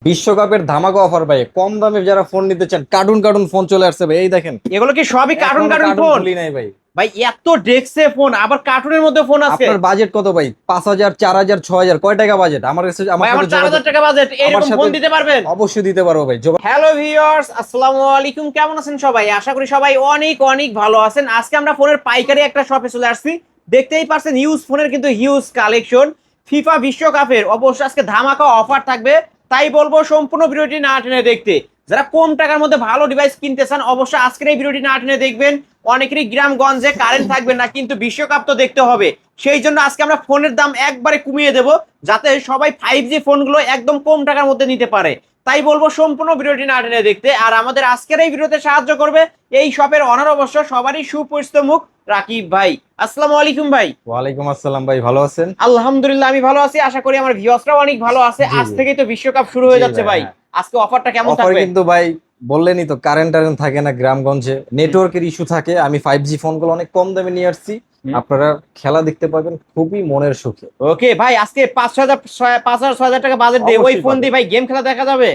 বিশ্বকাপের ধামাকা অফার ভাই, কম দামে যারা ফোন নিতে চান, কার্টুন কার্টুন ফোন চলে আসছে ভাই। এই দেখেন, এগুলো কি সবই কার্টুন কার্টুন ফোন? খুলি নাই ভাই। ভাই এত ডেক্সে ফোন, আবার কার্টুনের মধ্যে ফোন আছে। আপনার বাজেট কত ভাই? 5,000, 4,000, 6,000, কয় টাকা বাজেট? আমার কাছে ভাই আমার 4000 টাকা বাজেট, এরকম ফোন দিতে পারবেন? অবশ্যই দিতে পারবো ভাই। হ্যালো ভিউয়ার্স, আসসালামু আলাইকুম। কেমন আছেন সবাই? আশা করি সবাই অনেক অনেক ভালো আছেন। আজকে আমরা ফোনের পাইকারি একটা শপে চলে আসছি। দেখতেই পারছেন হিউজ ফোনের কিন্তু হিউজ কালেকশন। ফিফা বিশ্বকাপের অবশ্য আজকে ধামাকা অফার থাকবে, তাই বলবো সম্পূর্ণ ভিডিওটি না টেনে দেখতে। যারা কম টাকার মধ্যে ভালো ডিভাইস কিনতে চান অবশ্যই আজকের এই ভিডিওটি না টেনে দেখবেন। অনেকেরই গ্রামগঞ্জে কারেন্ট থাকবে না, কিন্তু বিশ্বকাপ তো দেখতে হবে। সেই জন্য আজকে আমরা ফোনের দাম একবারে কমিয়ে দেব, যাতে সবাই 5G ফোনগুলো একদম কম টাকার মধ্যে নিতে পারে। তাই বলবো সম্পূর্ণ ভিডিওটি না টেনে দেখতে। আর আমাদের আজকের এই ভিডিওতে সাহায্য করবে এই শপের অনার, অবশ্য সবারই সুপরিচিত মুখ, রাকিব ভাই। আসসালামু আলাইকুম ভাই। ওয়ালাইকুম আসসালাম ভাই, ভালো আছেন? আলহামদুলিল্লাহ আমি ভালো আছি, আশা করি আমার ভিউয়ার্সরাও অনেক ভালো আছে। আজ থেকেই তো বিশ্বকাপ শুরু হয়ে যাচ্ছে ভাই, আজকে অফারটা কেমন থাকবে? কিন্তু ভাই বললেনই তো, কারেন্ট থাকে না গ্রামগঞ্জে, নেটওয়ার্কের ইস্যু থাকে। আমি 5G ফোনগুলো অনেক কম দামে নিয়ে আসছি, আপনারা খেলা দেখতে পাবেন খুবই মনের সুখে। ওকে ভাই, আজকে 5,000-6,000 টাকা বাজেট দিয়ে ওই ফোন দিয়ে ভাই গেম খেলা দেখা যাবে?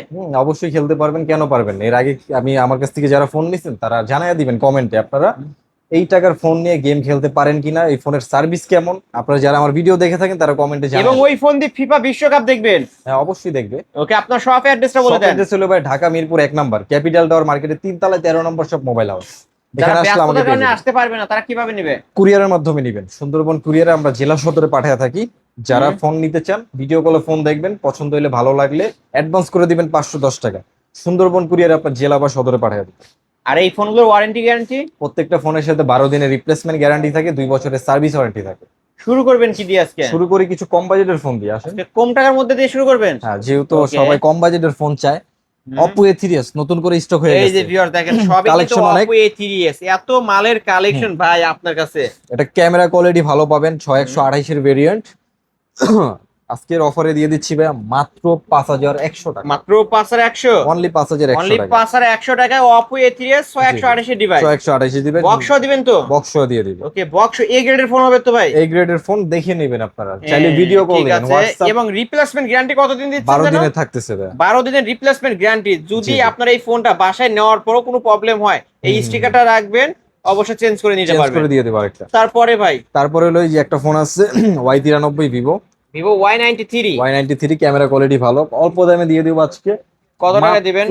অবশ্যই খেলতে পারবেন, কেন পারবেন? এর আগে আমি আমার কাছ থেকে যারা ফোন নিছেন তারা জানাইয়া দিবেন কমেন্টে, আপনারা এই টাকার ফোন নিয়ে গেম খেলতে পারেন কিনা, এই ফোনের সার্ভিস কেমন। আপনারা যারা আমার ভিডিও দেখে থাকেন তারা কমেন্টে জানাবেন। এবং ওই ফোন দিয়ে ফিফা বিশ্বকাপ দেখবেন? হ্যাঁ, অবশ্যই দেখবে। ওকে, আপনার শপের অ্যাড্রেসটা বলে দেন। অ্যাড্রেস হলো ভাই ঢাকা মিরপুর 1 নম্বর ক্যাপিটাল টাওয়ার মার্কেটের 3 তলায় 13 নম্বর শপ, মোবাইল হাউস। যারা এখানে আসলে আমাকে ব্যস্ততার কারণে আসতে পারবে না তারা কিভাবে নেবে? কুরিয়ারের মাধ্যমে নেবেন। সুন্দরবন কুরিয়ারে আমরা জেলা সদরে পাঠিয়ে থাকি। যারা ফোন নিতে চান ভিডিও কলে ফোন দেখবেন, পছন্দ হলে ভালো লাগলে অ্যাডভান্স করে দিবেন 510 টাকা। সুন্দরবন কুরিয়ারে আপনার জেলা বা সদরে পাঠিয়ে দিবেন। আর এই ফোনগুলোর ওয়ারেন্টি গ্যারান্টি? প্রত্যেকটা ফোনের সাথে 12 দিনের রিপ্লেসমেন্ট গ্যারান্টি থাকে, 2 বছরের সার্ভিস ওয়ারেন্টি থাকে। শুরু করবেন কি দিয়ে আজকে? শুরু করি কিছু কম বাজেটের ফোন দিয়ে। আসেন, আজকে কম টাকার মধ্যে দিয়ে শুরু করবেন? হ্যাঁ, যেহেতু Okay. সবাই কম বাজেটের ফোন চায়। Oppo A3s নতুন করে স্টক হয়ে এই যে গেছে। ভিউয়ার দেখেন, সবই কিন্তু কালেকশন অনেক। Oppo A3s, এত মালের কালেকশন ভাই আপনার কাছে। এটা ক্যামেরা কোয়ালিটি ভালো পাবেন, 6128 এর ভেরিয়েন্ট। আজকের অফারে দিয়ে দিচ্ছি ভাই মাত্র 5,100 টাকা। মাত্র 5,100? অনলি 5,100 অনলি টাকা। 5,100 টাকায় Oppo A3s 6128 ডিভাইস। 6128 দিবেন, বক্স দিবেন তো? বক্স দিয়ে দিবেন। ওকে, বক্স এ গ্রেডের ফোন হবে তো ভাই? এই গ্রেডের ফোন দেখে নেবেন আপনারা, চাইলে ভিডিও কল ঠিক দিবেন, আছে। WhatsApp। এবং রিপ্লেসমেন্ট গ্যারান্টি কতদিন দিচ্ছেন? 12 দিনে থাকতেছে ভাই। 12 দিনের রিপ্লেসমেন্ট গ্যারান্টি। যদি আপনার এই ফোনটা বাসায় নেওয়ার পরও কোনো প্রবলেম হয়, এই স্টিকারটা রাখবেন, অবশ্যই চেঞ্জ করে নিতে চেঞ্জ পারবেন। করে দিয়ে দেব আরেকটা। তারপরে ভাই তারপরে হলো এই যে একটা ফোন আছে Y93 Vivo Vivo Y93 camera quality ভালো, অল্প দামে দিয়ে দেব আজকে। কত টাকা দিবেন?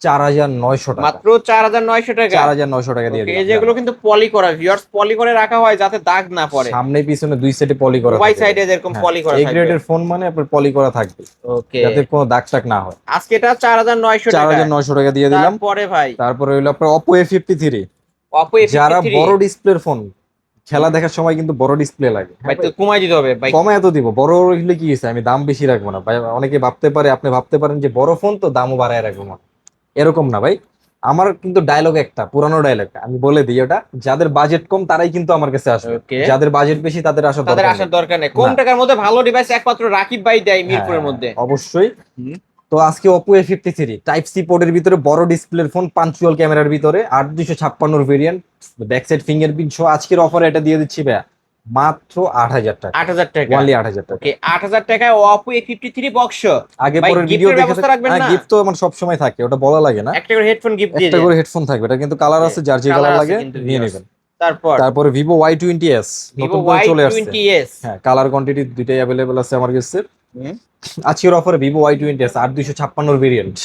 4,900 টাকা। মাত্র 4,900 টাকা। 4,900 টাকা দিয়ে দিলাম। এই যেগুলো কিন্তু পলি করা, ভিউয়ার্স, পলি করে রাখা হয় যাতে দাগ না পড়ে। সামনে পিছনে দুই সাইডে পলি করা, ওয়াই সাইডে যেরকম পলি করা এই থাকবে। গ্রেডের ফোন মানে আপনার পলি করা থাকবে, ওকে, যাতে কোনো দাগ টাগ না হয়। আজকে এটা 4,900 টাকা। 4,900 টাকা দিয়ে দিলাম। তারপরে ভাই তারপরে হইলো আপনার Oppo A53। Oppo A53 যারা বড় ডিসপ্লের ফোন, খেলা দেখার সময় কিন্তু বড় ডিসপ্লে লাগে, ভাই তো কমাই দিতে হবে ভাই। কমায় এত দিব। বড় হইলে কি হয়েছে, আমি দাম বেশি রাখবো না ভাই। অনেকে ভাবতে পারে, আপনি ভাবতে পারেন যে বড় ফোন তো দামও বাড়ায় রাখবো না, এরকম না ভাই। আমার কিন্তু ডায়লগ একটা, পুরানো ডায়লগ, আমি বলে দিই ওটা, যাদের বাজেট কম তারাই কিন্তু আমার কাছে আসে, Okay. যাদের বাজেট বেশি তাদের আসার দরকার নেই। কম না। টাকার মধ্যে ভালো ডিভাইস একমাত্র রাকিব ভাই দেয় মিরপুরের হ্যাঁ, মধ্যে। অবশ্যই। তো আজকে Oppo A53 টাইপ সি পোর্টের ভিতরে বড় ডিসপ্লের ফোন, পাঞ্চুয়াল ক্যামেরার ভিতরে, 8,256 ভেরিয়েন্ট, ব্যাক সাইড ফিঙ্গারপ্রিন্ট সহ। আজকের অফারে এটা দিয়ে দিচ্ছি ভাইয়া মাত্র 8,000 টাকা। 8,000 টাকা। অনলি 8,000 টাকা। ওকে, 8,000 টাকায় Oppo A53 বক্স। আগে ভাই, পরের ভিডিও গিফটের দেখে ব্যবস্থা রাখবেন না? গিফট তো আমার সব সময় থাকে, ওটা বলা লাগে না। একটা করে হেডফোন গিফট দিয়ে একটা দেন। করে হেডফোন থাকবে, এটা কিন্তু কালার আছে, যার যে Colour কালার আছে লাগে কিন্তু নিয়ে viewers। নেবেন। তারপরে Vivo Y20s Vivo নতুন করে চলে আসছে। Y20s। হ্যাঁ, কালার কোয়ান্টিটি দুইটাই अवेलेबल আছে আমার কাছে। আজকের অফারে Vivo Y20s 8,256 variant,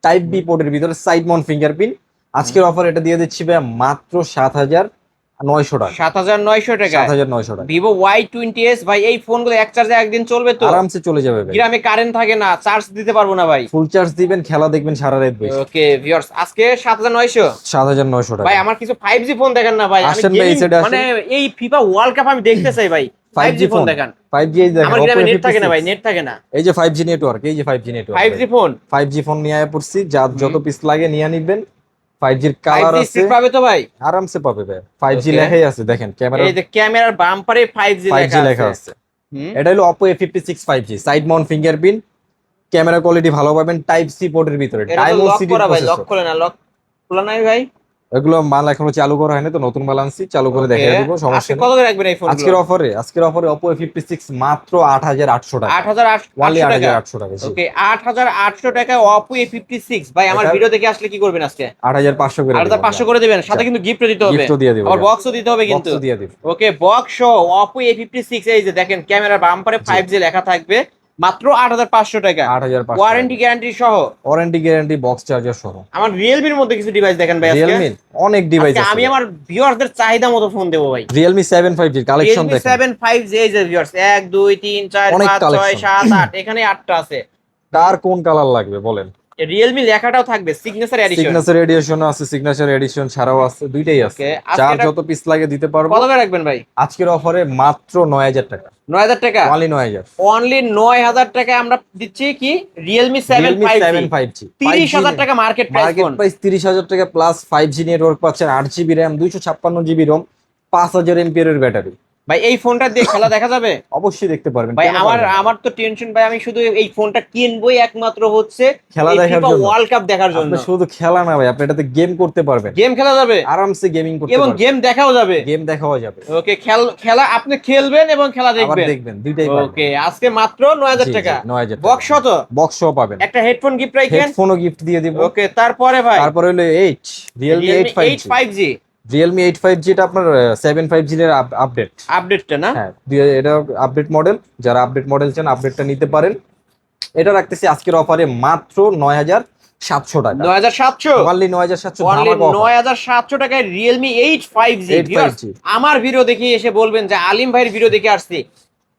type B পোর্টের ভিতরে, সাইড মাউন্ট ফিঙ্গারপ্রিন্ট। আজকের অফারে এটা দিয়ে দিচ্ছি ভাই মাত্র 7,900 টাকা। 7,900 টাকা। 7,900 টাকা Vivo Y20s ভাই, এই ফোনগুলো এক চার্জে একদিন চলবে তো? আরামসে চলে যাবে ভাই। গ্রামে কারেন্ট থাকে না, চার্জ দিতে পারবো না ভাই। ফুল চার্জ দিবেন, খেলা দেখবেন সারা রাত বসে। ওকে ভিউয়ার্স, আজকে 7,900। 7,900 টাকা। ভাই আমার কিছু 5G ফোন দেখেন না ভাই, আমি আসেন ভাই, এই gaming- side এ আসেন। মানে এই ফিফা ওয়ার্ল্ড কাপ আমি দেখতে চাই ভাই। 5G ফোন দেখান। 5G এই দেখেন, আমার Oppo গ্রামে নেট থাকে না A56 ভাই, নেট থাকে না। এই যে 5G নেটওয়ার্ক, এই যে 5G network, 5G phone. 5G phone নিয়ে আয়া পড়ছি, যার যত পিস লাগে নিয়ে নিবেন। 5G এর কালার 5G আছে, স্টিক পাবে তো ভাই? আরামসে পাবে ভাই। 5G Okay. লেখাই আছে, দেখেন ক্যামেরা, এই যে ক্যামেরার বাম্পারে 5G 5G লেখা আছে। আছে। এটা হলো Oppo A56 5G, side mount fingerprint, camera quality ভালো পাবেন, টাইপ সি পোর্টের ভিতরে, এটা তো ডায়মন্ড লক সিডি করা ভাই, লক প্রসেসর। করে না, লক খোলা নাই ভাই। এগুলো মাল এখনো চালু করা হয়নি, তো নতুন মাল আনছি, চালু করে দেখিয়ে দিব, সমস্যা আজকে নেই। কত করে রাখবেন এই ফোন? আজকের অফারে Oppo A56 মাত্র 8800 টাকা, 8800 টাকা। 8800 টাকা। ওকে 8800 টাকায় Oppo A56 ভাই, আমার এটা- ভিডিও দেখে আসলে কি করবেন আজকে? 8500 করে 8500 করে দিবেন, সাথে কিন্তু গিফট দিতে হবে, গিফটও দিয়ে দিব, আবার বক্সও দিতে হবে কিন্তু। বক্সও দিয়ে দিব। ওকে বক্স সহ Oppo A56, এই যে দেখেন ক্যামেরার বাম্পারে 5G লেখা থাকবে, মাত্র 8500 টাকা। 8500 ওয়ারেন্টি গ্যারান্টি সহ, ওয়ারেন্টি গ্যারান্টি, বক্স চার্জার সহ। আমার রিয়েলমির মধ্যে কিছু ডিভাইস দেখেন ভাই আজকে। রিয়েলমি অনেক ডিভাইস আজকে আছে, আমি আমার ভিউয়ারদের চাহিদা মতো ফোন দেবো ভাই। রিয়েলমি 7 5G কালেকশন Realme দেখেন, 7 5G, এই যে ভিউয়ার্স 1 2 3 4 অনেক 5 6 collection। 7 8, এখানে 8টা আছে। কার কোন কালার লাগবে বলেন। রিয়েলমি লেখাটাও থাকবে, সিগনেচার এডিশন। সিগনেচার এডিশন আছে, সিগনেচার এডিশন ছাড়াও আছে, দুইটাই আছে। Okay, আজকে যার এটা- যত পিস লাগে দিতে পারবো। কত করে রাখবেন ভাই? আজকের অফারে মাত্র 9000 টাকা, 9000 টাকা, অনলি 9000। অনলি 9000 টাকায় আমরা দিচ্ছি কি Realme 7 Realme 7 5G। 5G 30000 টাকা market price market phone. Price 30000 টাকা প্লাস 5G নেটওয়ার্ক পাচ্ছেন, 8GB RAM, 256GB ROM, 5000 mAh এর ব্যাটারি। ভাই এই ফোনটা দিয়ে খেলা দেখা যাবে? অবশ্যই দেখতে পারবেন ভাই কেন আমার পারবেন না? আমার তো টেনশন ভাই, আমি শুধু এই ফোনটা কিনবই একমাত্র হচ্ছে খেলা দেখার জন্য। ওয়ার্ল্ড কাপ দেখার জন্য। আপনি শুধু খেলা না ভাই, আপনি এটাতে গেম করতে পারবেন, গেম খেলা যাবে আরামসে গেমিং করতে এবং পারবেন, গেম দেখাও যাবে। গেম দেখাও যাবে, ওকে খেলা আপনি খেলবেন এবং খেলা আবার দেখবেন। দেখবেন, দুইটাই পারবেন। ওকে আজকে মাত্র 9000 টাকা, 9000 টাকা বক্স শত বক্স সহ পাবেন, একটা হেডফোন গিফট রাখেন। হেডফোনও গিফট দিয়ে দিব। ওকে তারপরে ভাই তারপরে হলো Realme 8 Realme 8 5G। 5G Realme 8 5G এটা আপনার 7 5G এর আপডেট। আপডেটটা না? হ্যাঁ, এটা আপডেট মডেল, যারা আপডেট মডেল চান আপডেটটা নিতে পারেন। এটা রাখতেছি আজকের অফারে মাত্র 9700 টাকা, 9700, অনলি 9700 অনলি ধামাকা offer। 9700 টাকায় Realme 8 5G। 8 Viewers, 5G আমার ভিডিও দেখে এসে বলবেন যে আলিম ভাইয়ের ভিডিও দেখে আসছি,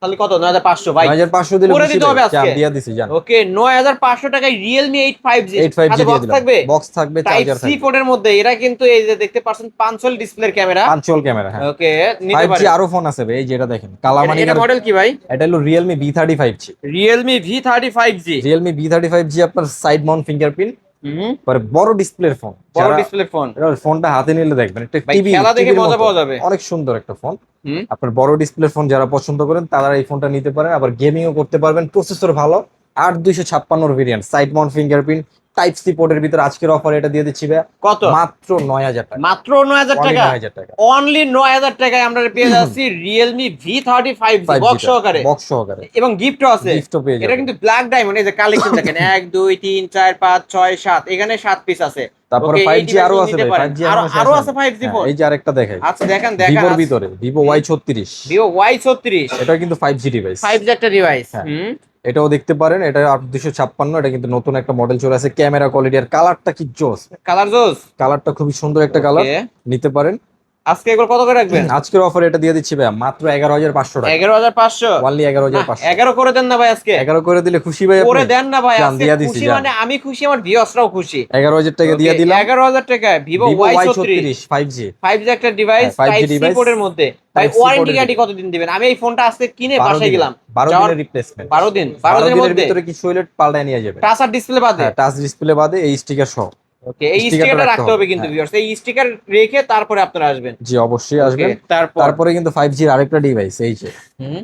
তাহলে কত? 9500 ভাই 9500 দিলে করে খুশি দিতে হবে ভাই, আজকে। চাপ দিয়া দিছি জান। ওকে 9500 টাকায় Realme 8 5G 8 5G সাথে দিয়ে বক্স দিলাম, থাকবে, বক্স থাকবে, টাইপ চার্জার সি থাকবে, পোর্টের মধ্যে। এটা কিন্তু এই যে দেখতে পাচ্ছেন 5 ডিসপ্লের ক্যামেরা। পাঁচল ক্যামেরা। হ্যাঁ, ওকে নিতে 5G পারেন। আরো ফোন আছে ভাই, এই যেটা দেখেন কালামানি। এটা মডেল কি ভাই? এটা হলো Realme V30 5G। Realme V30 5G। Realme V30 5G আপনার সাইড মাউন্ট ফিঙ্গারপ্রিন্ট, হুম, পরে বড় ডিসপ্লের ফোন। বড় ডিসপ্লের ফোন। ফোনটা হাতে নিলে দেখবেন একটা ভাই, টিভি, খেলা দেখে মজা পাওয়া যাবে। অনেক সুন্দর একটা ফোন। হুম, আপনার বড় ডিসপ্লের ফোন যারা পছন্দ করেন তারা এই ফোনটা নিতে পারেন, আবার গেমিংও করতে পারবেন। প্রসেসর ভালো, 8256 variant, side mount fingerprint, type C পোর্টের ভিতরে আজকের অফার এটা দিয়ে দিচ্ছি ভাই কত? মাত্র 9000 টাকা, মাত্র 9000 Only টাকা, 9000 টাকা। অনলি 9000 টাকায় আমরা পেয়ে যাচ্ছি Realme V30 5G 5G box সহকারে, বক্স সহকারে, এবং গিফটও আছে। গিফটও পেয়ে এটা যাবেন। কিন্তু ব্ল্যাক ডায়মন্ড, এই যে কালেকশন দেখেন 1 2 3 4 5 6 7, এখানে 7 পিস আছে। তারপরে Okay, এই 5G device আরো গুলো আছে নিতে ভাই, পারেন। 5G আরো আছে 5G ফোন। এই যে আরেকটা দেখাই, আচ্ছা দেখেন দেখেন ভিভোর ভিতরে Vivo Y36, Vivo Y36, এটা কিন্তু 5G ডিভাইস। 5G একটা ডিভাইস। হ্যাঁ। এটাও দেখতে পারেন, এটা 8256, এটা কিন্তু নতুন একটা মডেল চলে আসে। ক্যামেরা কোয়ালিটি আর কালারটা কি জোস, কালার জোস। কালারটা খুবই সুন্দর একটা কালার, Okay, নিতে পারেন। আজকে এগুলো কত করে রাখবেন? আজকের অফার এটা দিয়ে দিচ্ছি ভাই মাত্র 11500 টাকা, 11500, অনলি 11500। 11 করে দেন না ভাই আজকে? 11 করে দিলে খুশি ভাই, করে দেন না ভাই, জান, আজকে দিয়া দিছি, খুশি জান। মানে আমি খুশি, আমার ভিউয়ার্সরাও খুশি। 11000 টাকা দিয়ে Okay, দিলাম। 11000 টাকায় Vivo Vivo Y36 Y36 5G 5G একটা ডিভাইস, হ্যাঁ, 5G টাইপ সি device, পোর্টের মধ্যে। ভাই Type C ওয়ারেন্টি port-এর গ্যারান্টি কতদিন দিবেন? আমি এই ফোনটা আজকে কিনে 12 বাসায় গেলাম, 12 যাওয়ার দিনের রিপ্লেসমেন্ট, 12 দিন 12 দিনের দিনের মধ্যে ভিতরে কিছু হইলে পাল্টায় নিয়ে যাবে। টাচ আর ডিসপ্লে বাদে। হ্যাঁ, টাচ ডিসপ্লে বাদে এই স্টিকার সহ। ওকে, এই sticker-টা স্টিকারটা রাখতে রাখতে হবে হবে, কিন্তু হ্যাঁ। ভিউয়ার্স, এই স্টিকার রেখে তারপরে আপনারা আসবেন। জি অবশ্যই আসবেন। Okay, তারপরে কিন্তু 5G এর আরেকটা ডিভাইস, এই যে হুম,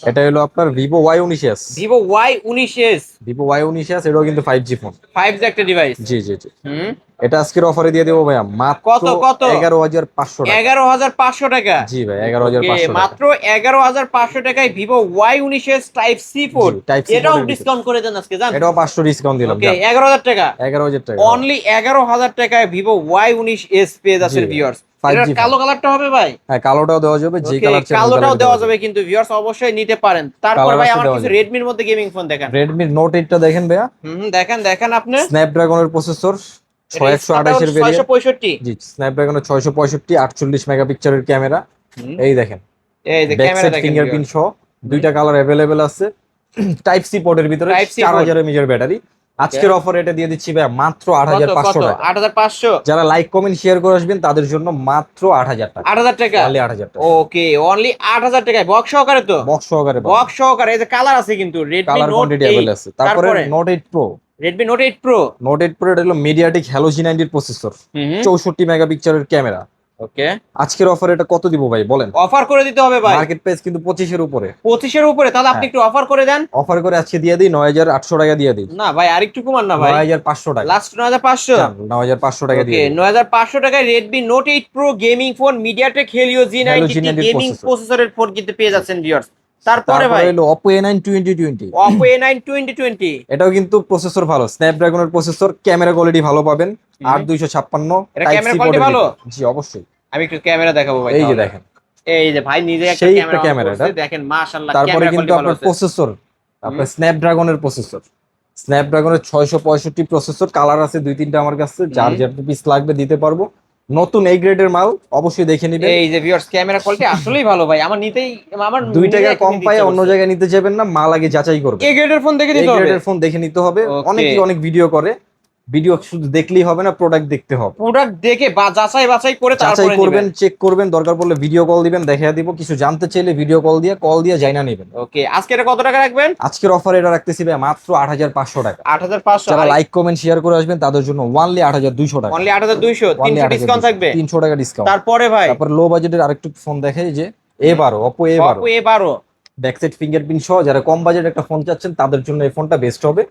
এটা হলো আপনার Vivo Y19s। Vivo Y19s Vivo Y19s এটাও কিন্তু 5G ফোন। 5G একটা ডিভাইস। জি জি জি, হুম, এটা আজকের অফারে দিয়ে দেবো ভাইয়া মাত্র কত? 11500 টাকা। 11500 টাকা। জি ভাই, Okay, 11500 টাকা, মাত্র 11500 টাকায় Vivo Y19s type C port. জি, Type C এটাও port-এর ভিতরে। ডিসকাউন্ট করে দেন আজকে, জান। এটাও 500 ডিসকাউন্ট দিলাম। ওকে 11000 টাকা, 11000 টাকা, অনলি 11000 টাকায় Vivo Y19s পেয়ে যাচ্ছেন জি, ভিউয়ার্স। 5G এটার ফোন। কালো কালারটা হবে ভাই? হ্যাঁ, কালোটাও দেওয়া যাবে, যে Okay, কালার চাই কালোটাও দেওয়া যাবে কিন্তু ভিউয়ার্স, অবশ্যই নিতে পারেন। তারপর Color ভাই আছে আমার দেওয়া কিছু যাবে। Redmi-র মধ্যে গেমিং ফোন দেখান। Redmi Note 8 টা দেখেন ভাইয়া, দেখেন আপনি। স্ন্যাপড্রাগনের প্রসেসর, 6128 এর ভেরিয়েন্ট। 665। জি, স্ন্যাপড্রাগনের 665, 48 মেগাপিক্সেলের ক্যামেরা। এই দেখেন, এই যে ব্যাক ক্যামেরা সাইড দেখেন ফিঙ্গারপ্রিন্ট সহ, দুইটা কালার अवेलेबल আছে। টাইপ সি পোর্টের ভিতরে, Type C 4000 mAh ব্যাটারি। আজকের অফার এটা দিয়ে দিচ্ছি ভাই মাত্র 8500 টাকা। 8500, যারা লাইক কমেন্ট শেয়ার করে আসবেন তাদের জন্য মাত্র 8000 টাকা, 8000 টাকা। অনলি 8000 টাকা, ওকে, অনলি 8000 টাকায় বক্স সহকারে তো। বক্স সহকারে বক্স সহকারে, এই যে কালার আছে কিন্তু Redmi colour Note quantity 8। Available আছে। তারপরে তারপরে Note 8 Pro, Redmi Note 8 Pro। Note 8 Pro এটা হলো মিডিয়াটেক Helio G90 এর প্রসেসর, 64 মেগাপিক্সেলের ক্যামেরা, ওকে, আজকের অফার এটা কত দিব ভাই বলেন? অফার করে দিতে হবে ভাই। মার্কেট প্রাইস কিন্তু 25 এর উপরে। 25 এর উপরে? তাহলে আপনি একটু অফার করে দেন। অফার করে আজকে দিয়ে দিই 9800 টাকা দিয়ে দিই। না ভাই, আরেকটু কমান না ভাই। 9500 টাকা লাস্ট 9500। 9500 টাকা দিয়ে ওকে, দিই। 9500 টাকায় Redmi Note 8 Pro gaming phone MediaTek Helio G90 gaming প্রসেসরের ফোন কিন্তু পেয়ে যাচ্ছেন ভিউয়ার্স। তারপরে ভাই হলো Oppo A9 2020। Oppo A9 2020 এটাও কিন্তু প্রসেসর ভালো, স্ন্যাপড্রাগনের প্রসেসর, ক্যামেরা কোয়ালিটি ভালো পাবেন। 8256 এটা টাইপ ক্যামেরা সি কোয়ালিটি ভালো? জি অবশ্যই। আমি একটু ক্যামেরা দেখাবো ভাই। এই যে তাহলে দেখেন, এই যে ভাই নিজে একটা সেই ক্যামেরা ক্যামেরা করছে, দেখেন মাশাআল্লাহ তারপরে ক্যামেরা কিন্তু কোয়ালিটি ভালো আপনার আছে। প্রসেসর, আপনার স্ন্যাপড্রাগনের প্রসেসর, স্ন্যাপড্রাগনের 665 প্রসেসর, কালার আছে 2-3টা আমার কাছে, যার যার পিস লাগবে দিতে পারবো। নতুন এই গ্রেডের মাল, অবশ্যই দেখে নিবেন। এই যে ভিউয়ার্স ক্যামেরা কোয়ালিটি আসলেই ভালো ভাই। আমার নিতেই, আমার 2 টাকা কম পায় অন্য জায়গায় নিতে যাবেন না, মাল আগে যাচাই করবেন। এই গ্রেডের ফোন দেখে এই দিতে হবে। গ্রেডের ফোন দেখে নিতে হবে। Okay. অনেকেই অনেক ভিডিও করে, ভিডিও শুধু দেখলেই হবে না, প্রোডাক্ট দেখতে হবে। প্রোডাক্ট দেখে বা যাচাই বাছাই করে যাচাই তারপরে করবেন, নেবেন। চেক করবেন, দরকার পড়লে ভিডিও কল দিবেন, দেখিয়ে দিব। কিছু জানতে চাইলে ভিডিও কল দিয়ে জানা নেবেন। ওকে, আজকে এটা কত টাকা রাখবেন? আজকের অফার এটা রাখতেছি ভাই মাত্র 8500 টাকা। 8500। যারা লাইক কমেন্ট শেয়ার করে আসবেন তাদের জন্য অনলি 8200 টাকা। অনলি 8200, 300 ডিসকাউন্ট থাকবে। 300 টাকা ডিসকাউন্ট। তারপরে ভাই তারপর লো বাজেটের আরেকটু ফোন দেখাই, যে A12, Oppo A12 Oppo A12 backside fingerprint সহ। যারা কম বাজেট একটা ফোন চাচ্ছেন তাদের জন্য এই ফোনটা বেস্ট হবে।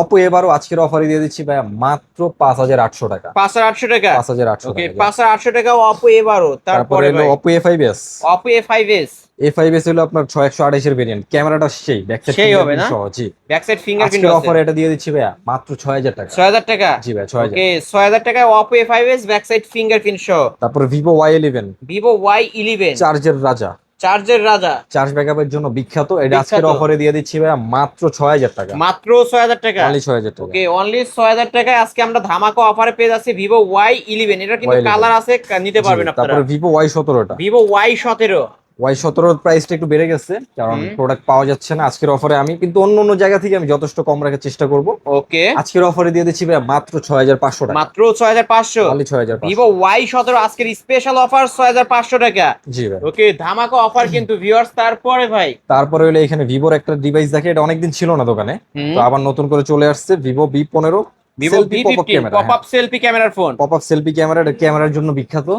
Oppo A12 আজকের অফারে দিয়ে দিচ্ছি ভাই মাত্র 5800 টাকা। 5800 টাকা। 5800 ওকে, টাকা। 5800 টাকা Oppo A12। তারপরে তারপরে হলো ভাই Oppo A5s। Oppo A5s। A5s হলো আপনার 6128 এর ভেরিয়েন্ট, ক্যামেরাটা সেই ব্যাকসাইড সেই হবে না? ফিঙ্গারপ্রিন্ট সহ। জি, ব্যাক সাইড ফিঙ্গারপ্রিন্ট আজকের আছে। অফারে এটা দিয়ে দিচ্ছি ভাই মাত্র 6000 টাকা। 6000 টাকা। জি ভাই 6000। ওকে, 6000 টাকায় Oppo A5s back side fingerprint সহ। তারপরে Vivo Y11, Vivo Y11 চার্জের রাজা, চার্জের রাজা, চার্জ ব্যাকআপের জন্য বিখ্যাত। এটা আজকের বিখ্যাত। অফারে দিয়ে দিচ্ছি ভাই মাত্র 6000 টাকা। মাত্র 6000 টাকা। অনলি 6000 টাকা। ওকে, অনলি 6000 টাকায় আজকে আমরা ধামাকা অফারে পেয়ে যাচ্ছি Vivo Y11। এটা কিন্তু Y11 কালার আছে, নিতে পারবেন আপনারা। তারপরে Vivo Y17 টা। Vivo Y17। Y17 প্রাইসটা একটু বেড়ে গেছে, কারণ প্রোডাক্ট পাওয়া যাচ্ছে না। আজকের অফারে আমি কিন্তু অন্য অন্য জায়গা থেকে আমি যথেষ্ট কম রাখার চেষ্টা করব। ওকে, আজকের অফারে দিয়ে দিচ্ছি ভাই মাত্র 6500 টাকা। মাত্র 6500। অনলি 6500। Vivo Y17 আজকের স্পেশাল অফার 6500 টাকা। জি ভাই। ওকে, ধামাকা অফার কিন্তু ভিউয়ার্স। তারপরে ভাই তারপরে হলো এখানে ভিভোর একটা ডিভাইস দেখে, এটা অনেকদিন ছিল না দোকানে, তো আবার নতুন করে চলে আসছে Vivo V15। Vivo V15 pop up selfie ক্যামেরার ফোন। পপ আপ সেলফি ক্যামেরা, এটা ক্যামেরার জন্য বিখ্যাত।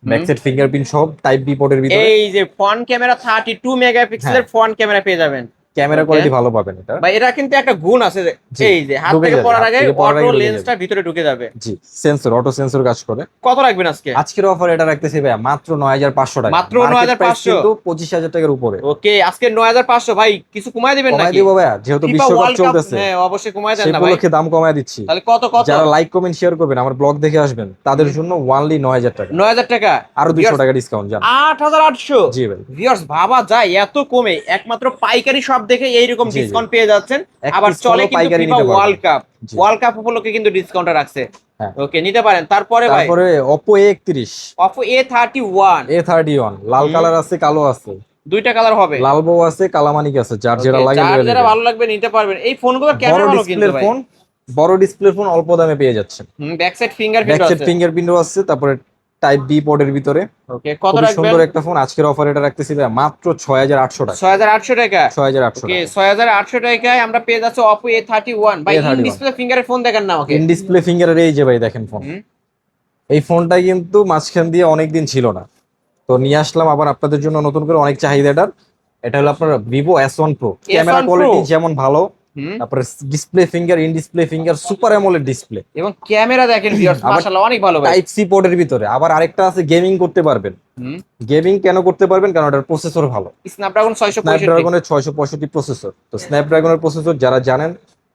ব্যাক সাইড ফিঙ্গারপ্রিন্ট সব, টাইপ বি পোর্টের ভিতরে। এই যে ফ্রন্ট ক্যামেরা 32 মেগাপিক্সেলের ফ্রন্ট ক্যামেরা পেয়ে যাবেন। ক্যামেরা কোয়ালিটি ভালো পাবেন এটা। ভাই এটা কিন্তু একটা গুণ আছে যে, জি, এই যে হাত ঢুকে থেকে যাবে, পড়ার হাত আগে থেকে পড়ার আগে অটো ঢুকে লেন্সটা ভিতরে ঢুকে যাবে। জি, সেন্সর, অটো সেন্সর কাজ করে। কত রাখবেন আজকে? আজকের অফার এটা রাখতেছি ভাই মাত্র 9500 টাকা। মাত্র Market price 9500 কিন্তু 25000 টাকার উপরে। ওকে, আজকে 9500 ভাই, কিছু কমায় দিবেন কমায় নাকি? দিব ভাই, যেহেতু FIFA বিশ্বকাপ World Cup, চলতেছে। হ্যাঁ অবশ্যই কমায় দেন সেই না ভাই। উপলক্ষে দাম কমায় দিচ্ছি। তাহলে কত কত? যারা লাইক কমেন্ট শেয়ার করবেন, আমার ব্লগ দেখে আসবেন, তাদের জন্য অনলি 9000 টাকা। 9000 টাকা। আরো 200 টাকা ডিসকাউন্ট জান। 8800। জি ভাই। ভিউয়ার্স ভাবা যায় এত কমে একমাত্র পাইকারি শপ দেখে এইরকম জি, জি। ডিসকাউন্ট পেয়ে যাচ্ছেন। এক আবার piece চলে হলেও কিন্তু পাইকারি FIFA নিতে পারবেন। World cup. জি। ওয়ার্ল্ড কাপ উপলক্ষে কিন্তু ডিসকাউন্টটা রাখছে। হ্যাঁ। ওকে, নিতে পারেন। তারপরে ভাই তারপরে Oppo A31, Oppo A31। A31 লাল কালার আছে, কালো আছে, দুইটা কালার হবে। লাল বউ আছে, কালামানিক আছে, যার যেটা লাগে যার নিয়ে যেটা নেবেন। ভালো লাগবে নিতে পারবেন। এই ফোনগুলোর বড় ক্যামেরা ভালো কিন্তু ডিসপ্লের ভাই। ফোন, বড় ডিসপ্লের ফোন অল্প দামে পেয়ে যাচ্ছেন। Back side fingerprint back side আছে। ফিঙ্গারপ্রিন্টও আছে, তারপরে টাইপ বি পোর্টের ভিতরে। ওকে, কত খুবই রাখবেন? সুন্দর একটা ফোন। আজকের অফার এটা রাখতেছি ভাই মাত্র 6800 টাকা। 6800 টাকা। 6800 ওকে, টাকা। 6800 টাকায় আমরা পেয়ে যাচ্ছি Oppo A31। ভাই ইন A31 ডিসপ্লে ফিঙ্গারের ফোন দেখেন না ওকে। ইন ডিসপ্লে ফিঙ্গারের এই যে ভাই দেখেন ফোন, এই ফোনটা কিন্তু মাঝখান দিয়ে অনেকদিন ছিল না, তো নিয়ে আসলাম আবার আপনাদের জন্য নতুন করে, অনেক চাহিদাটার। এটা হলো আপনার Vivo S1 Pro। Camera S1 Pro। Quality যেমন ভালো, তারপরে display finger, in display finger, super AMOLED display, এবং ক্যামেরা দেখেন ভিউয়ার্স আবার মাশাআল্লাহ অনেক ভালো ভাই। টাইপ সি পোর্টের ভিতরে। আবার আরেকটা আছে, গেমিং করতে পারবেন। গেমিং কেন করতে পারবেন? কারণ এটার প্রসেসর ভালো, স্ন্যাপড্রাগন 665। স্ন্যাপড্রাগনের 665 প্রসেসর। তো স্ন্যাপড্রাগনের প্রসেসর যারা জানেন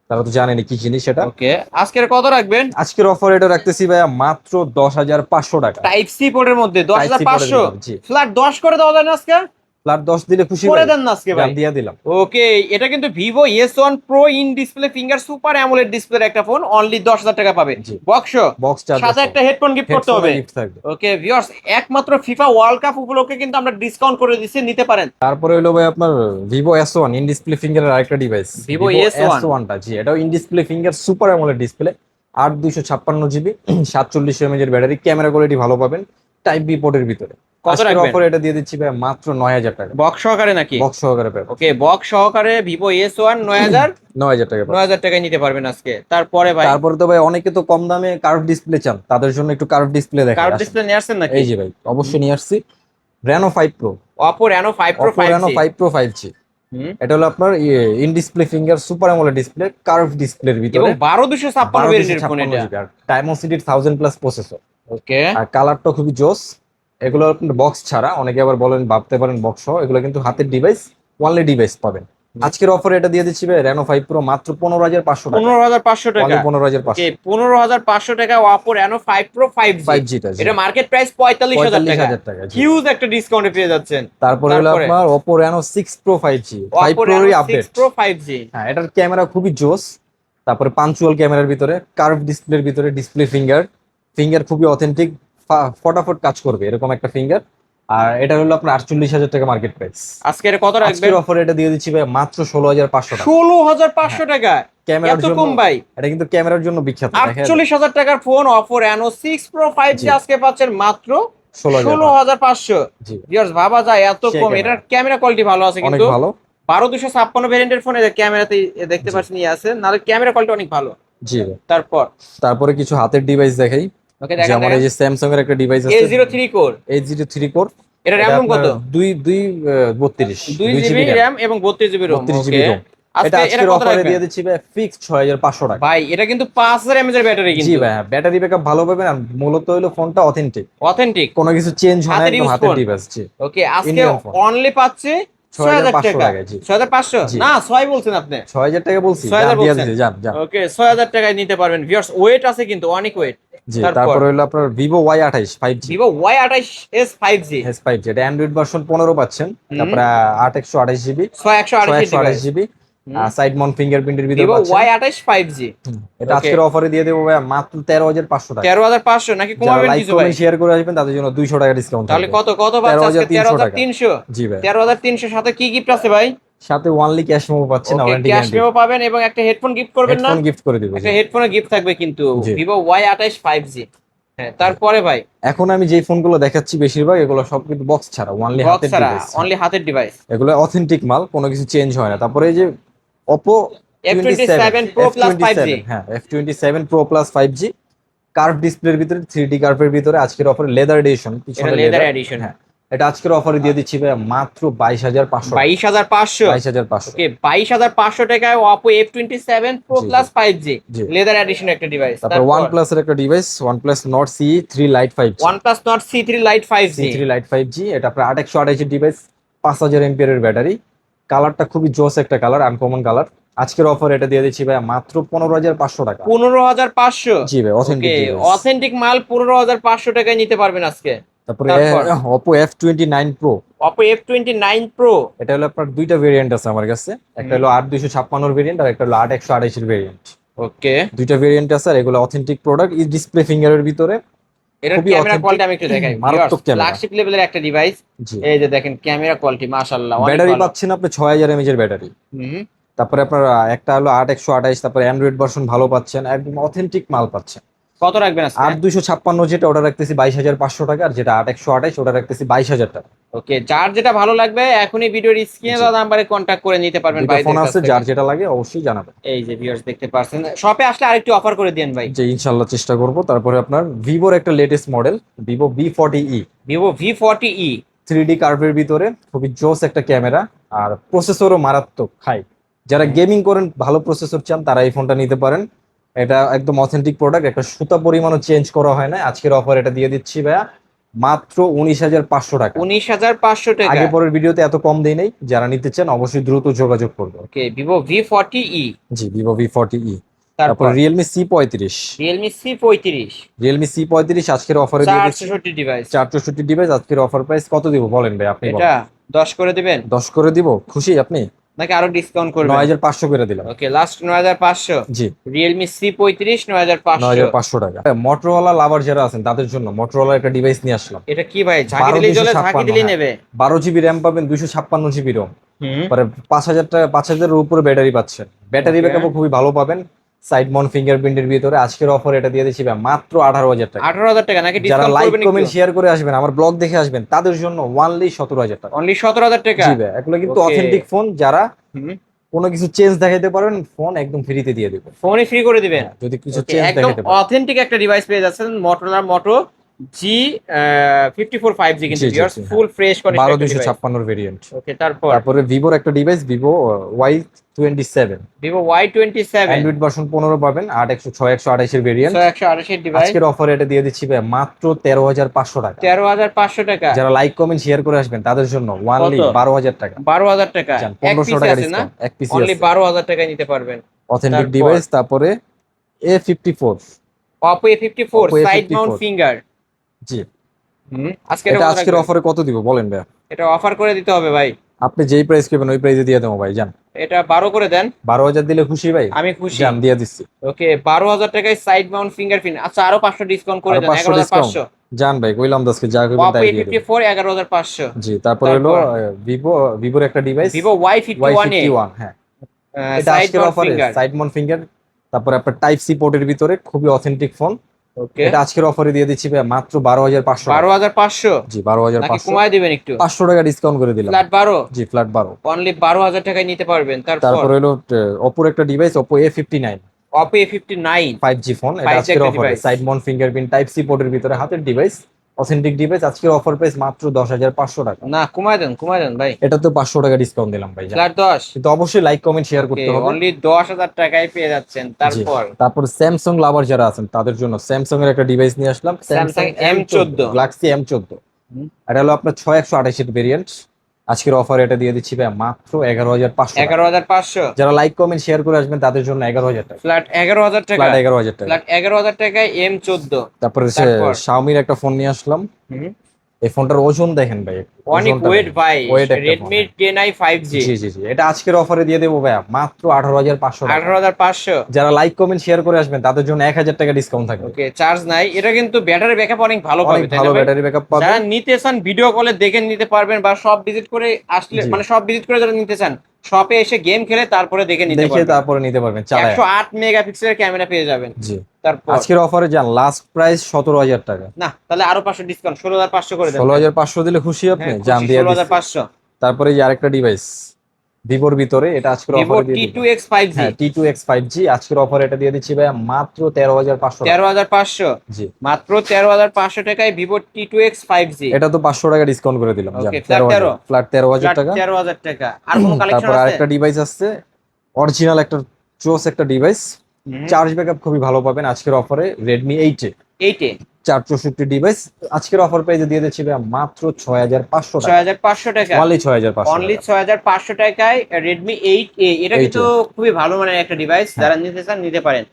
তারা তো জানেনই কি জিনিস এটা। ওকে, আজকের কত রাখবেন? আজকের অফার এটা রাখতেছি ভাইয়া মাত্র 10500 টাকা। টাইপ সি পোর্টের মধ্যে Type C port এর 10500। ভিতরে, জি। ফ্ল্যাট 10 করে দেওয়া যায় না আজকে? ফ্ল্যাট 10 দিলে খুশি করে ভাই। দেন না আজকে ভাই। দিয়ে দিলাম। ওকে, এটা কিন্তু Vivo S1 Pro in display finger super AMOLED ডিসপ্লের একটা ফোন, অনলি 10000 টাকা পাবে। জি। বক্স বক্স চার্জার সাথে একটা হেডফোন গিফট করতে হবে। গিফট থাকবে। ওকে ভিউয়ার্স, একমাত্র FIFA ওয়ার্ল্ড কাপ উপলক্ষে কিন্তু আমরা ডিসকাউন্ট করে দিচ্ছি, নিতে পারেন। তারপরে হলো ভাই আপনার Vivo S1 ইন ডিসপ্লে ফিঙ্গারের আরেকটা ডিভাইস, Vivo S1 টা। জি, এটাও in display finger, super AMOLED display, 8256 GB, 47 mAh এর ব্যাটারি, ক্যামেরা কোয়ালিটি ভালো পাবেন, টাইপ বি পোর্টের ভিতরে। কত আজকের রাখবেন? অফারে এটা দিয়ে দিচ্ছি ভাই মাত্র 9000 টাকা। বক্স সহকারে নাকি? বক্স সহকারে পাবেন। ওকে, বক্স সহকারে ভিভো S1 9000 9000 টাকা পাবেন। 9000 টাকায় নিতে পারবেন আজকে। তারপরে ভাই তারপরে তো ভাই অনেকে তো কম দামে কার্ভ ডিসপ্লে চান, তাদের জন্য একটু কার্ভ ডিসপ্লে দেখাই। কার্ভ আসেন। ডিসপ্লে নিয়ে আসছেন নাকি? এই যে ভাই অবশ্যই নিয়ে আসছি Reno 5 Pro। Oppo Reno 5 Pro Oppo Reno 5 Pro 5G। হুম। এটা হলো আপনার in display finger super AMOLED display, curve ডিসপ্লের ভিতরে এবং 12256 ভেরিয়েন্টের ফোন এটা। 12256 আর Dimensity 1000 প্লাস প্রসেসর। ওকে, আর কালারটা খুবই জোস। এগুলো আপনার বক্স ছাড়া, অনেকে আবার বলেন ভাবতে পারেন বক্স সহ, এগুলো কিন্তু হাতের ডিভাইস, ওয়ানলি ডিভাইস পাবেন। আজকের অফারে এটা দিয়ে দিচ্ছি ভাই Reno 5 Pro মাত্র 15500 টাকা। 15500 টাকা। Only 15500। ওকে, 15500 টাকা Oppo Reno 5 Pro 5G। 5G টা জি। এটা মার্কেট প্রাইস 45000 টাকা। 45000 টাকা জি। হিউজ একটা ডিসকাউন্টে পেয়ে যাচ্ছেন। তারপরে হলো তারপরে? আপনার Oppo Reno 6 Pro 5G, 5 Oppo Pro Reno এর 6 আপডেট। Pro 5G। হ্যাঁ, এটার ক্যামেরা খুবই জোস। তারপরে পাঞ্চুয়াল ক্যামেরার ভিতরে, কার্ভ ডিসপ্লের ভিতরে, ডিসপ্লে ফিঙ্গার খুবই অথেন্টিক, ফটাফট কাজ করবে এরকম একটা ফিঙ্গার। আর এটা হলো আপনার 48000 টাকা মার্কেট প্রাইস। আজকে এটা কত রাখবেন? আজকের অফারে এটা দিয়ে দিচ্ছি ভাই মাত্র 16500 টাকা। 16500 টাকা। ক্যামেরার এত জন্য কম ভাই? এটা কিন্তু ক্যামেরার জন্য বিখ্যাত। দেখেন 48000 টাকার phone Oppo Reno 6 Pro 5G জি। আজকে পাচ্ছেন মাত্র 16500। জি ভিউয়ার্স ভাবা যায় এত সেই কম। ক্যামেরা। এটার ক্যামেরা কোয়ালিটি ভালো আছে অনেক কিন্তু। ভালো। 12256 ভেরিয়েন্টের ফোনে ক্যামেরাতে দেখতে পাচ্ছেন ইয়ে আছে, নাহলে ক্যামেরা কোয়ালিটি অনেক ভালো। জি ভাই। তারপর কিছু হাতের ডিভাইস দেখাই। ওকে, যেমন এই যে স্যামসাং এর একটা ডিভাইস আছে A03 কোর। A03 core. এটা র‍্যাম কত? 32 2GB র‍্যাম এবং 32GB রম। 32GB ওকে, ROM। এটা আজকে এটা আজকের কত অফারে রাখবেন? দিয়ে দিচ্ছি ভাই ফিক্সড 6500 টাকা। ভাই এটা কিন্তু 5000 mAh এর ব্যাটারি জি কিন্তু। ভাই, ব্যাটারি ব্যাকআপ ভালো পাবেন। আর মূলত হলো ফোনটা অথেন্টিক, অথেন্টিক। কোনো কিছু চেঞ্জ হয় না, হাতের একদম use হাতের phone। ডিভাইস। জি ওকে, আজকে Indian phone। অনলি পাচ্ছে 6000 টাকা। টাকায়। জি 6500 জি। না 6 বলছেন আপনি। 6000 টাকা বলছি। 6000 দিয়ে বলছেন। দিচ্ছি, যান যান। ওকে, 6000 টাকায় নিতে পারবেন। ভিউয়ার্স ওয়েট আছে কিন্তু, অনেক ওয়েট। জি তারপর হলো আপনার Vivo Y28 5G। Vivo Y28s 5G। S 5G এটা অ্যান্ড্রয়েড ভার্সন 15 পাচ্ছেন। তারপরে 8128GB 128GB। সাইড মাউন্ট ফিঙ্গারপ্রিন্টের ভিতরে Vivo পাচ্ছেন। Y28 5G। এটা আজকের অফারে দিয়ে দেবো ভাই মাত্র 13500 টাকা। 13500 নাকি যারা কমাবেন লাইক কিছু ভাই? কমেন্ট শেয়ার করে আসবেন তাদের জন্য 200 টাকা ডিসকাউন্ট তাহলে কত পাচ্ছে আজকে? 13300। জি ভাই। 13300 সাথে কি গিফট আছে ভাই? সাথে ওয়ানলি ক্যাশ মেমো পাচ্ছেন, ওকে, ওয়ারেন্টি ক্যাশ গ্যারান্টি। মেমো পাবেন এবং একটা হেডফোন গিফট করবেন না? হেডফোন গিফট করে দিব। একটা হেডফোনের গিফট থাকবে কিন্তু জি। Vivo Y28 5G। হ্যাঁ, তারপরে ভাই এখন আমি যে ফোনগুলো দেখাচ্ছি বেশিরভাগ এগুলো সব কিন্তু বক্স ছাড়া, ওয়ানলি বক্স হাতের ছাড়া, ডিভাইস। অনলি হাতের ডিভাইস। এগুলো অথেন্টিক মাল, কোনো কিছু চেঞ্জ হয় না। তারপরে এই যে Oppo F27 Pro Plus 5G। হ্যাঁ F27 Pro Plus 5G curve ডিসপ্লের ভিতরে, 3D কার্ভের ভিতরে আজকের অফারে লেদার এডিশন, এটা পিছনে লেদার লেদার। এডিশন। হ্যাঁ, এটা আজকের অফারে দিয়ে দিচ্ছি ভাই মাত্র 22500 টাকা। 22500। 22500। ওকে, 22500 টাকায় Oppo F27 Pro জি, Plus 5G জি। লেদার এডিশন একটা ডিভাইস। তারপর OnePlus এর একটা device OnePlus Nord CE 3 Lite 5G। OnePlus Nord C3 Lite 5G। C3 Lite 5G এটা আপনার 8128 এর ডিভাইস, 5000 এমপিআর এর ব্যাটারি। কালারটা খুবই জোস একটা কালার, আনকমন কালার। আজকের অফার এটা দিয়ে দিচ্ছি ভাই মাত্র 15500 টাকা। 15500। জি ভাই, অথেন্টিক ওকে, ডিভাইস। অথেন্টিক মাল 15500 টাকায় নিতে পারবেন আজকে। তারপরে তারপর? Oppo F29 Pro। Oppo F29 Pro। এটা হলো আপনার দুইটা ভেরিয়েন্ট আছে আমার কাছে, একটা হলো 8256 এর ভেরিয়েন্ট আর একটা হলো 8128 এর ভেরিয়েন্ট। ওকে, দুইটা ভেরিয়েন্ট আছে আর এগুলো অথেন্টিক প্রোডাক্ট, এই ডিসপ্লে ফিঙ্গারের ভিতরে। এটার খুবই ক্যামেরা authentic, কোয়ালিটি আমি একটু দেখাই। মারাত্মক ক্যামেরা। ফ্ল্যাগশিপ লেভেলের একটা ডিভাইস। জি এই যে দেখেন ক্যামেরা কোয়ালিটি মাশাআল্লাহ অনেক ব্যাটারি ভালো। পাচ্ছেন আপনি 6000 এমএএইচ এর ব্যাটারি। হুম। তারপরে আপনার একটা হলো 8128, তারপরে অ্যান্ড্রয়েড ভার্সন ভালো পাচ্ছেন, একদম অথেন্টিক মাল পাচ্ছেন। কত রাখবেন আজকে? 8256 যেটা ওটা রাখতেছি 22500 টাকা, আর যেটা 8128 ওটা রাখতেছি 22000 টাকা। ওকে, যার যেটা ভালো লাগবে এখনই ভিডিওর স্ক্রিনে দেওয়া নাম্বারে কন্টাক্ট করে নিতে পারবেন দুটো ভাই। ফোন আছে, যার যেটা লাগে অবশ্যই জানাবেন। এই যে ভিউয়ার্স দেখতে পাচ্ছেন, শপে আসলে আরেকটু অফার করে দেন ভাই। যে ইনশাআল্লাহ চেষ্টা করব। তারপরে আপনার ভিভোর একটা latest model Vivo V40e। Vivo V40e 3D কার্ভের ভিতরে খুবই জোস একটা ক্যামেরা, আর প্রসেসরও মারাত্মক হাই। যারা গেমিং করেন, ভালো প্রসেসর চান, তারা এই ফোনটা নিতে পারেন। এটা একদম অথেন্টিক প্রোডাক্ট, একটা সুতা পরিমাণও চেঞ্জ করা হয় না। আজকের অফার এটা দিয়ে দিচ্ছি ভাইয়া মাত্র 19500 টাকা। 19500 টাকা। আগে পরের ভিডিওতে এত কম দেই নাই, যারা নিতে চান অবশ্যই দ্রুত যোগাযোগ করবে। ওকে, Vivo V40e। জি Vivo V40e। তারপর তারপর Realme C35। Realme C35। Realme C35 আজকের অফারে দিয়ে দিচ্ছি 464 ডিভাইস। 464 ডিভাইস। আজকের অফার প্রাইস কত দিব বলেন ভাই, আপনি এটা বলেন। 10 করে দিবেন 10 করে দিব, খুশি আপনি? নাকি আরো ডিসকাউন্ট করবেন? 9500 করে দিলাম। ওকে, লাস্ট 9500। জি Realme C35 9500। 9500 টাকা। মোটরোলা লাভার যারা আছেন তাদের জন্য মোটরোলা একটা ডিভাইস নিয়ে আসলাম। এটা কি ভাই, ঝাঁকি দিলেই চলে, ঝাঁকি দিলেই নেবে? 12GB র্যাম পাবেন, 256GB রোম। হুম। পরে 5000 টাকা, 5000 এর উপরে ব্যাটারি পাচ্ছেন। Battery Okay. ব্যাকআপও খুবই ভালো পাবেন। সাইড মাউন্ট ফিঙ্গারপ্রিন্টের ভিতরে আজকের অফার এটা দিয়ে দিচ্ছি ভাই মাত্র 18,000 টাকা। 18,000 টাকা নাকি? যারা ডিসকাউন্ট লাইক করবেন কমেন্ট একটু? শেয়ার করে আসবেন, আমার ব্লগ দেখে আসবেন, তাদের জন্য অনলি 17,000 টাকা। অনলি 17,000 টাকা। জি ভাই, এগুলো কিন্তু Okay. অথেন্টিক ফোন, যারা হুম, কোনো কিছু চেঞ্জ দেখাইতে পারবেন ফোন একদম ফ্রিতে দিয়ে দেবো। ফোনই ফ্রি করে দিবেন। যদি কিছু Okay, চেঞ্জ একদম দেখাইতে পারেন। অথেন্টিক একটা ডিভাইস পেয়ে যাচ্ছেন, মোটরোলা মোটো জি 54 5G কিন্তু জি, জি, ভিউয়ার্স, জি, হ্যাঁ। ফুল ফ্রেশ কন্ডিশন একটা ডিভাইস। 12,256 ভেরিয়েন্ট। ওকে, তারপর তারপরে ভিভোর একটা device, Vivo Y27, Vivo Y27 Android version 15 পাবেন, 8106 128 এর ভেরিয়েন্ট। 128 এর ডিভাইস, আজকের অফারে এটা দিয়ে দিচ্ছি ভাই মাত্র 13,500 টাকা। 13,500 টাকা। যারা লাইক কমেন্ট শেয়ার করে আসবেন তাদের জন্য অনলি কত? 12,000 টাকা। 12,000 টাকা। জান, এক 1500 পিস টাকা আছে না? ডিসকাউন্ট, এক পিস অনলি আছে। 12,000 টাকায় নিতে পারবেন। অথেন্টিক তারপর? ডিভাইস। তারপরে A54, Oppo A54 Oppo side A54 mount finger. জি। আজকে এটা আজকের অফারে কত দিব বলেন ভাই? এটা অফার করে দিতে হবে ভাই। আপনি যেই প্রাইস করবেন ওই প্রাইসে দিয়ে দেবো ভাই, জান। এটা 12 করে দেন। 12,000 দিলে খুশি ভাই? আমি খুশি। জান, দিয়ে দিচ্ছি। ওকে, 12,000 টাকায় সাইড মাউন্ট ফিঙ্গারপ্রিন্ট। আচ্ছা, আরো 500 ডিসকাউন্ট করে আরো দেন, 500 ডিসকাউন্ট। 11,500। জান ভাই, কইলাম দশকে যা করবেন Oppo তাই দিয়ে দেবো। A54 11,500। জি। তারপর হলো ভিভোর একটা ডিভাইস, ভিভো Y51 এ Y51, হ্যাঁ। এটা সাইড আজকের মাউন্ট অফারে ফিঙ্গার। Side Mount finger. তারপরে আপনার টাইপ সি পোর্টের ভিতরে খুবই অথেন্টিক ফোন। ওকে, এটা আজকের অফারে দিয়ে দিচ্ছি ভাই মাত্র 12,500 টাকা। 12,500 জি, নাকি 12,500। কমায় দিবেন একটু? 500 টাকা ডিসকাউন্ট করে দিলাম। ফ্ল্যাট 12, জি, ফ্ল্যাট 12। অনলি 12,000 টাকায় নিতে পারবেন। তারপর তারপর হলো ওপোর একটা device, Oppo A59, Oppo A59 5G phone. এটা 5G আজকের একটা অফারে device। Side mount fingerprint type C পোর্টের ভিতরে হাতের ডিভাইস, অথেন্টিক ডিভাইস। আজকের অফার প্রাইস মাত্র 10,500 টাকা। না, কমায় দেন ভাই। এটা তো 500 টাকা ডিসকাউন্ট দিলাম ভাই, জান। ফ্ল্যাট 10, কিন্তু অবশ্যই লাইক কমেন্ট শেয়ার করতে হবে। অনলি 10,000 টাকায় পেয়ে যাচ্ছেন। জি। তারপর তারপর স্যামসাং লাভার যারা আছেন তাদের জন্য স্যামসাং এর একটা ডিভাইস নিয়ে আসলাম, Samsung M14 গ্যালাক্সি M14। হুম। এটা হলো আপনার 6128 এর ভেরিয়েন্ট। আজকের অফার এটা দিয়ে দিচ্ছি ভাই মাত্র 11,500 টাকা। 11,500। যারা লাইক কমেন্ট শেয়ার করে আসবেন তাদের জন্য 11,000 টাকা। ফ্ল্যাট 11,000 টাকা। ফ্ল্যাট 11,000 টাকা। ফ্ল্যাট 11,000 টাকায় M14। তারপরে তারপর? শাওমির একটা ফোন নিয়ে আসলাম। এই ফোনটার ওজন দেখেন ভাই, অনেক ওজনটা ওয়েট দেখেন। ভাই। Weight একটা Redmi phone। 10i 5G জি, জি, জি। এটা আজকের অফারে দিয়ে দেবো ভাই মাত্র 18,500 টাকা। 18,500। যারা লাইক কমেন্ট শেয়ার করে আসবেন তাদের জন্য 1,000 টাকা ডিসকাউন্ট থাকবে। ওকে, চার্জ নাই। এটা কিন্তু ব্যাটারি ব্যাকআপ অনেক ভালো অনেক পাবে, তাই ভালো না ভাই? ব্যাটারি ব্যাকআপ পাবেন। যারা নিতে চান ভিডিও কলে দেখে নিতে পারবেন, বা সব ভিজিট করে আসলে, জি। মানে সব ভিজিট করে যারা নিতে চান, শপে এসে গেম খেলে তারপরে দেখে নিতে দেখে পারবেন। তারপরে নিতে পারবেন চালায়। 108 মেগাপিক্সেলের ক্যামেরা পেয়ে যাবেন। জি। তারপর আজকের অফারে যান, লাস্ট প্রাইস 17,000 টাকা। না, তাহলে আরো 500 ডিসকাউন্ট, 16,500 করে দেন। 16,500 দিলে খুশি আপনি? হ্যাঁ, জান, খুশি, দিয়ে দিচ্ছি। 16,500। তারপরে এই আরেকটা ডিভাইস ভিভোর ভিতরে, এটা আজকের ভিভো অফারে দিয়ে দিচ্ছি। T2X 5G হ্যাঁ, T2X 5G আজকের অফারে এটা দিয়ে দিচ্ছি ভাই মাত্র 13,500 টাকা। 13,500। জি। মাত্র 13,500 টাকায় ভিভো T2X 5G। এটা তো 500 টাকা ডিসকাউন্ট করে দিলাম, জান। Okay, flat 13 ফ্ল্যাট 13,000 টাকা। 13,000 টাকা। আর কোনো কালেকশন তারপর আছে? আরেকটা ডিভাইস আসছে, অরিজিনাল একটা চোস একটা ডিভাইস, চার্জ ব্যাকআপ খুবই ভালো পাবেন আজকের অফারে, Redmi 8 এ 8 এ 464 ডিভাইস। আজকের অফার প্রাইসে দিয়ে দিচ্ছি ভাই মাত্র 6,500 টাকা। 6,500 টাকা। অনলি 6,500 অনলি টাকা। 6,500 টাকায় Redmi 8A। এটা 8A কিন্তু খুবই ভালো মানের একটা ডিভাইস, যারা নিতে চান নিতে পারেন।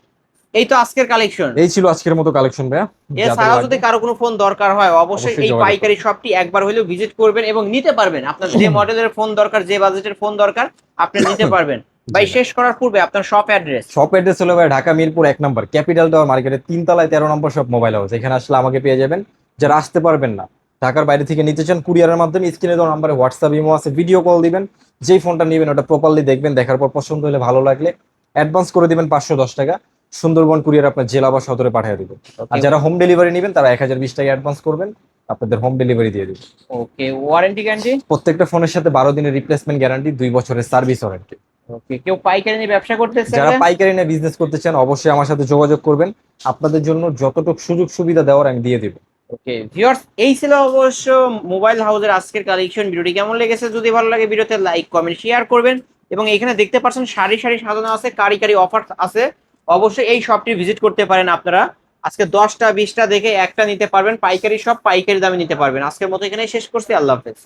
এই তো আজকের কালেকশন। এই ছিল আজকের মতো কালেকশন ভাইয়া। এছাড়াও যদি কারো কোনো ফোন দরকার হয়, অবশ্যই অবশ্যই এই যোগাযোগ পাইকারি শপটি একবার হলেও ভিজিট করবেন এবং নিতে পারবেন। আপনার যে মডেলের ফোন দরকার, যে বাজেটের ফোন দরকার, আপনি নিতে পারবেন। ভাই, শেষ করার পূর্বে আপনার শপ অ্যাড্রেস। শপ অ্যাড্রেস হলো ভাই ঢাকা মিরপুর 1 নম্বর ক্যাপিটাল টাওয়ার মার্কেটের 3 তলায় 13 নম্বর শপ মোবাইল হাউস। এখানে আসলে আমাকে পেয়ে যাবেন। যারা আসতে পারবেন না, ঢাকার বাইরে থেকে নিতে চান, কুরিয়ারের মাধ্যমে স্ক্রিনে দেওয়া নাম্বারে হোয়াটসঅ্যাপ ইমো আছে, ভিডিও কল দিবেন। যেই ফোনটা নেবেন ওটা প্রপারলি দেখবেন, দেখার পর পছন্দ হলে, ভালো লাগলে অ্যাডভান্স করে দিবেন 510 টাকা। সুন্দরবন কুরিয়ার আপনার জেলা বা সদরে পাঠিয়ে দিবেন। আর যারা হোম ডেলিভারি নেবেন তারা 1,020 টাকা অ্যাডভান্স করবেন, আপনাদের হোম ডেলিভারি দিয়ে দিবেন। ওকে, ওয়ারেন্টি গ্যারান্টি? প্রত্যেকটা ফোনের সাথে 12 দিনের রিপ্লেসমেন্ট গ্যারান্টি, 2 বছরের সার্ভিস ওয়ারেন্টি। ওকে, কেউ পাইকারি নিয়ে ব্যবসা করতেছে? যারা পাইকারি নিয়ে বিজনেস করতে চান অবশ্যই আমার সাথে যোগাযোগ করবেন। আপনাদের জন্য যতটুকু সুযোগ সুবিধা দেওয়ার আমি দিয়ে দিব। ওকে ভিউয়ার্স, এই ছিল অবশ্য মোবাইল হাউসের আজকের কালেকশন। ভিডিওটি কেমন লেগেছে? যদি ভালো লাগে ভিডিওতে লাইক কমেন্ট শেয়ার করবেন। এবং এখানে দেখতে পাচ্ছেন সারি সারি সাজানো আছে, কারি অফার আছে। অবশ্যই এই শপটি ভিজিট করতে পারেন আপনারা। আজকে 10টা 20টা দেখে একটা নিতে পারবেন। পাইকারি শপ, পাইকারি দামে নিতে পারবেন। আজকের মতো এখানেই শেষ করছি। আল্লাহ হাফেজ।